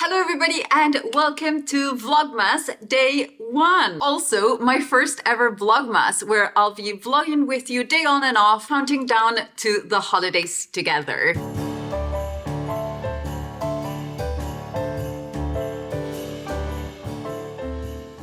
Hello everybody and welcome to Vlogmas day 1. Also, my first ever Vlogmas where I'll be vlogging with you day on and off, counting down to the holidays together.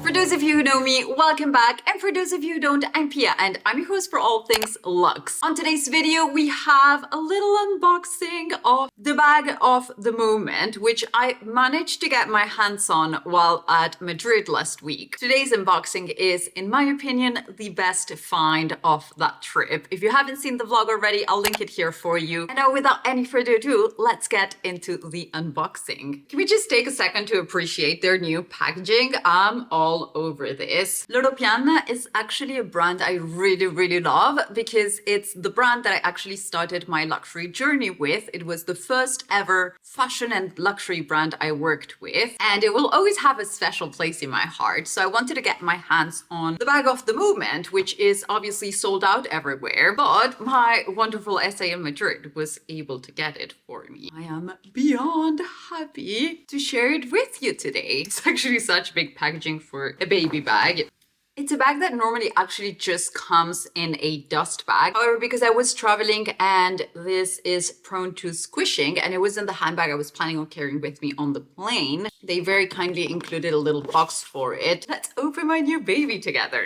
For those of you who know me, welcome back, and for those of you who don't, I'm Pia and I'm your host for all things luxe. On today's video we have a little unboxing of the bag of the moment, which I managed to get my hands on while at Madrid last week. Today's unboxing is, in my opinion, the best find of that trip. If you haven't seen the vlog already, I'll link it here for you. And now without any further ado, let's get into the unboxing. Can we just take a second to appreciate their new packaging? I'm all over this. Loro Piana is actually a brand I really love because it's the brand that I actually started my luxury journey with. It was the first ever fashion and luxury brand I worked with, and it will always have a special place in my heart. So I wanted to get my hands on the bag of the moment, which is obviously sold out everywhere, but my wonderful SA in Madrid was able to get it for me. I am beyond happy to share it with you today. It's actually such big packaging for a baby bag. It's a bag that normally actually just comes in a dust bag. However, because I was traveling and this is prone to squishing and it was in the handbag I was planning on carrying with me on the plane, they very kindly included a little box for it. Let's open my new baby together.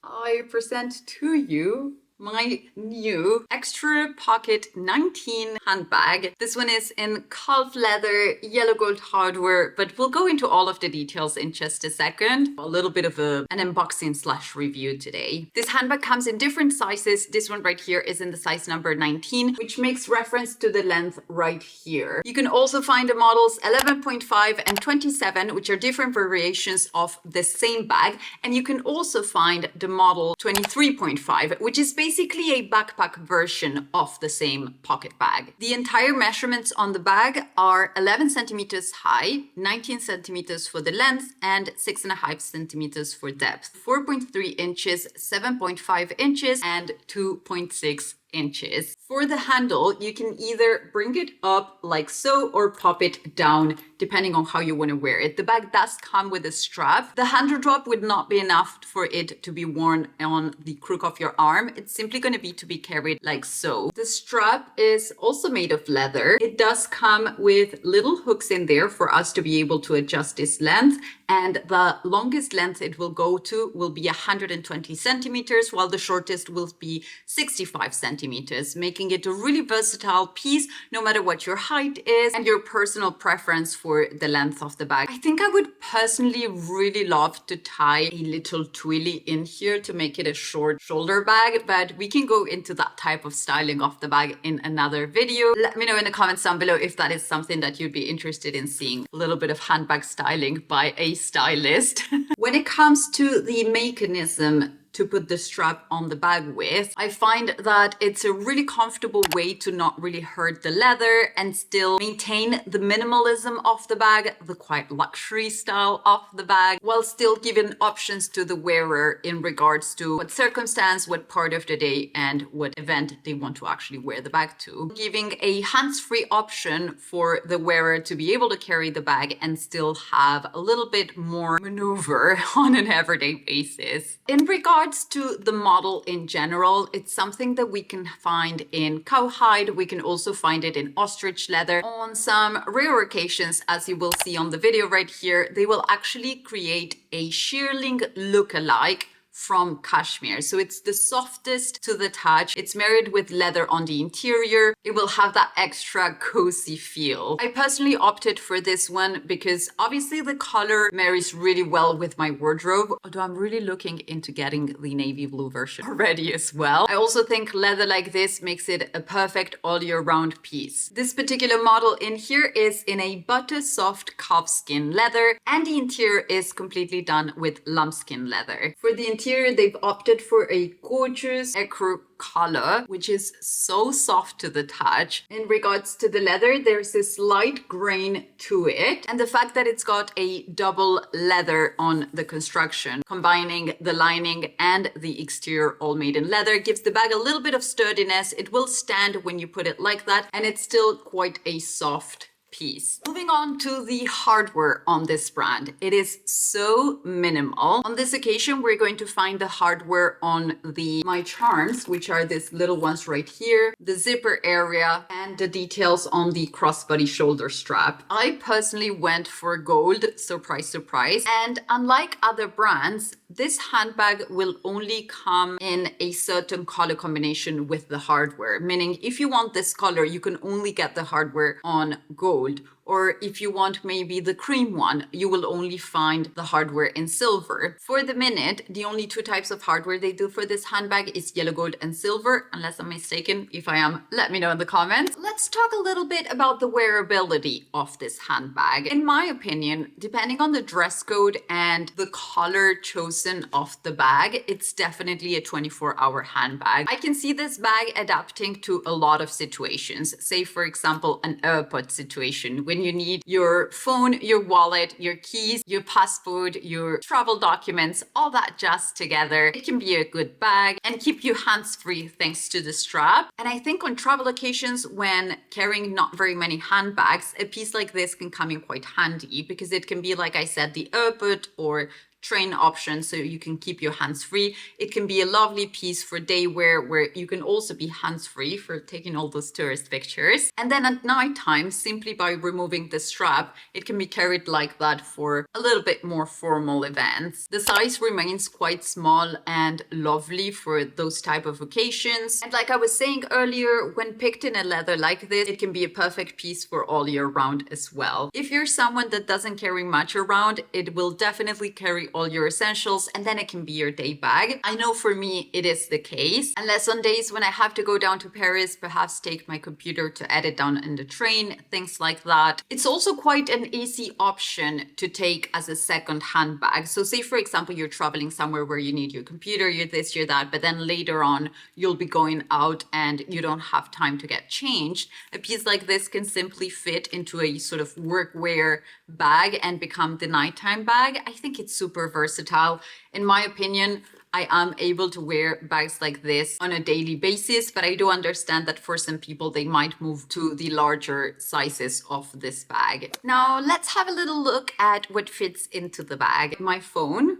I present to you my new extra pocket 19 handbag. This one is in calf leather, yellow gold hardware, but we'll go into all of the details in just a second. A little bit of an unboxing slash review today. This handbag comes in different sizes. This one right here is in the size number 19, which makes reference to the length right here. You can also find the models 11.5 and 27, which are different variations of the same bag. And you can also find the model 23.5, which is basically a backpack version of the same pocket bag. The entire measurements on the bag are 11 centimeters high, 19 centimeters for the length, and 6.5 centimeters for depth. 4.3 inches, 7.5 inches, and 2.6 inches. For the handle, you can either bring it up like so or pop it down depending on how you want to wear it. The bag does come with a strap. The handle drop would not be enough for it to be worn on the crook of your arm. It's simply going to be carried like so. The strap is also made of leather. It does come with little hooks in there for us to be able to adjust its length, and the longest length it will go to will be 120 centimeters, while the shortest will be 65 centimeters, making it a really versatile piece no matter what your height is and your personal preference for the length of the bag. I think I would personally really love to tie a little twilly in here to make it a short shoulder bag, but we can go into that type of styling of the bag in another video. Let me know in the comments down below if that is something that you'd be interested in seeing. A little bit of handbag styling by a stylist. When it comes to the mechanism to put the strap on the bag with, I find that it's a really comfortable way to not really hurt the leather and still maintain the minimalism of the bag, the quite luxury style of the bag, while still giving options to the wearer in regards to what circumstance, what part of the day, and what event they want to actually wear the bag to. Giving a hands-free option for the wearer to be able to carry the bag and still have a little bit more maneuver on an everyday basis. In regards to the model in general, it's something that we can find in cowhide. We can also find it in ostrich leather. On some rare occasions, as you will see on the video right here, they will actually create a shearling look-alike from cashmere. So it's the softest to the touch. It's married with leather on the interior. It will have that extra cozy feel. I personally opted for this one because obviously the color marries really well with my wardrobe, although I'm really looking into getting the navy blue version already as well. I also think leather like this makes it a perfect all year round piece. This particular model in here is in a butter soft calfskin leather, and the interior is completely done with lambskin leather. For the interior here they've opted for a gorgeous ecru color, which is so soft to the touch. In regards to the leather, there's this light grain to it, and the fact that it's got a double leather on the construction, combining the lining and the exterior all made in leather, gives the bag a little bit of sturdiness. It will stand when you put it like that, and it's still quite a soft piece. Moving on to the hardware on this brand. It is so minimal. On this occasion, we're going to find the hardware on the My Charms, which are these little ones right here, the zipper area, and the details on the crossbody shoulder strap. I personally went for gold, surprise, surprise. And unlike other brands, this handbag will only come in a certain color combination with the hardware, meaning if you want this color, you can only get the hardware on gold. Or if you want maybe the cream one, you will only find the hardware in silver. For the minute, the only two types of hardware they do for this handbag is yellow gold and silver, unless I'm mistaken. If I am, let me know in the comments. Let's talk a little bit about the wearability of this handbag. In my opinion, depending on the dress code and the color chosen of the bag, it's definitely a 24-hour handbag. I can see this bag adapting to a lot of situations. Say, for example, an airport situation, when you need your phone, your wallet, your keys, your passport, your travel documents, all that just together. It can be a good bag and keep you hands-free thanks to the strap. And I think on travel occasions when carrying not very many handbags, a piece like this can come in quite handy because it can be, like I said, the airport or train option, so you can keep your hands free. It can be a lovely piece for day wear where you can also be hands free for taking all those tourist pictures. And then at nighttime, simply by removing the strap, it can be carried like that for a little bit more formal events. The size remains quite small and lovely for those type of occasions. And like I was saying earlier, when picked in a leather like this, it can be a perfect piece for all year round as well. If you're someone that doesn't carry much around, it will definitely carry all your essentials, and then it can be your day bag. I know for me it is the case, unless on days when I have to go down to Paris, perhaps take my computer to edit down in the train, things like that. It's also quite an easy option to take as a second handbag. So say for example you're traveling somewhere where you need your computer, you're this, you're that, but then later on you'll be going out and you don't have time to get changed. A piece like this can simply fit into a sort of workwear bag and become the nighttime bag. I think it's super versatile. In my opinion, I am able to wear bags like this on a daily basis, but I do understand that for some people, they might move to the larger sizes of this bag. Now, let's have a little look at what fits into the bag. My phone,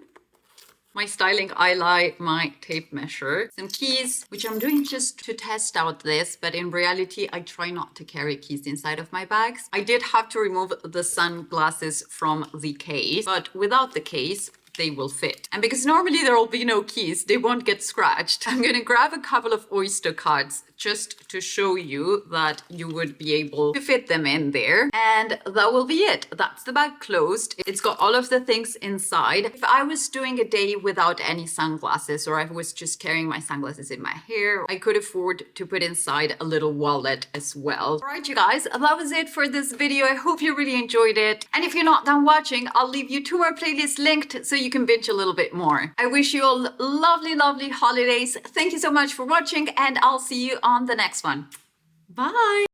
my styling eyeline, my tape measure, some keys, which I'm doing just to test out this, but in reality, I try not to carry keys inside of my bags. I did have to remove the sunglasses from the case, but without the case, they will fit. And because normally there will be no keys, they won't get scratched. I'm gonna grab a couple of Oyster cards just to show you that you would be able to fit them in there. And that will be it. That's the bag closed. It's got all of the things inside. If I was doing a day without any sunglasses, or I was just carrying my sunglasses in my hair, I could afford to put inside a little wallet as well. All right, you guys, that was it for this video. I hope you really enjoyed it. And if you're not done watching, I'll leave you 2 more playlists linked so you can binge a little bit more. I wish you all lovely, lovely holidays. Thank you so much for watching, and I'll see you on the next one. Bye.